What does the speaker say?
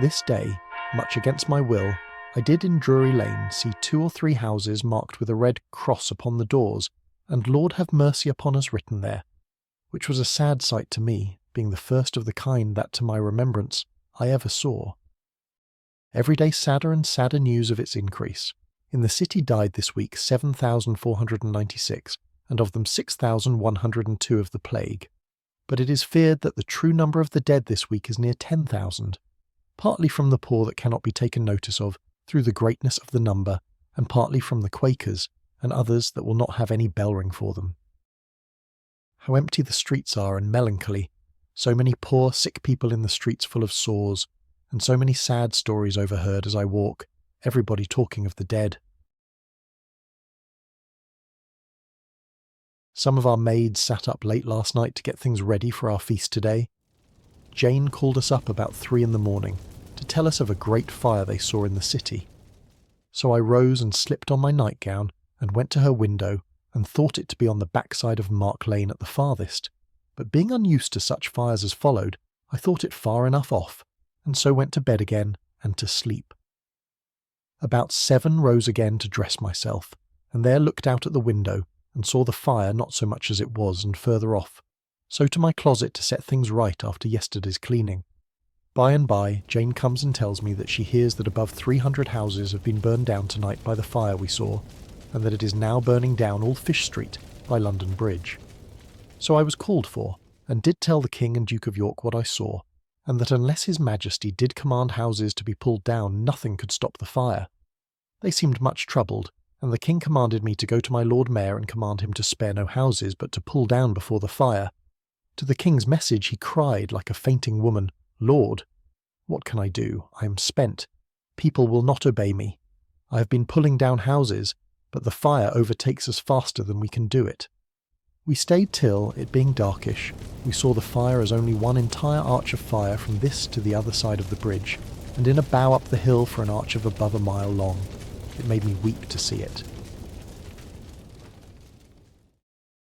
This day, much against my will, I did in Drury Lane see 2 or 3 houses marked with a red cross upon the doors, and Lord have mercy upon us written there, which was a sad sight to me, being the first of the kind that, to my remembrance, I ever saw. Every day sadder and sadder news of its increase. In the city died this week 7,496, and of them 6,102 of the plague. But it is feared that the true number of the dead this week is near 10,000, partly from the poor that cannot be taken notice of, through the greatness of the number, and partly from the Quakers, and others that will not have any bell ring for them. How empty the streets are and melancholy, so many poor sick people in the streets full of sores, and so many sad stories overheard as I walk, everybody talking of the dead. Some of our maids sat up late last night to get things ready for our feast today. Jane called us up about 3 in the morning to tell us of a great fire they saw in the city. So I rose and slipped on my nightgown and went to her window and thought it to be on the backside of Mark Lane at the farthest, but being unused to such fires as followed, I thought it far enough off, and so went to bed again and to sleep. About 7 rose again to dress myself, and there looked out at the window and saw the fire not so much as it was and further off, so to my closet to set things right after yesterday's cleaning. By and by, Jane comes and tells me that she hears that above 300 houses have been burned down tonight by the fire we saw, and that it is now burning down all Fish Street by London Bridge. So I was called for, and did tell the King and Duke of York what I saw, and that unless His Majesty did command houses to be pulled down, nothing could stop the fire. They seemed much troubled, and the King commanded me to go to my Lord Mayor and command him to spare no houses, but to pull down before the fire. To the King's message he cried, like a fainting woman, "Lord, what can I do? I am spent. People will not obey me. I have been pulling down houses, but the fire overtakes us faster than we can do it." We stayed till, it being darkish, we saw the fire as only one entire arch of fire from this to the other side of the bridge, and in a bow up the hill for an arch of above a mile long. It made me weep to see it.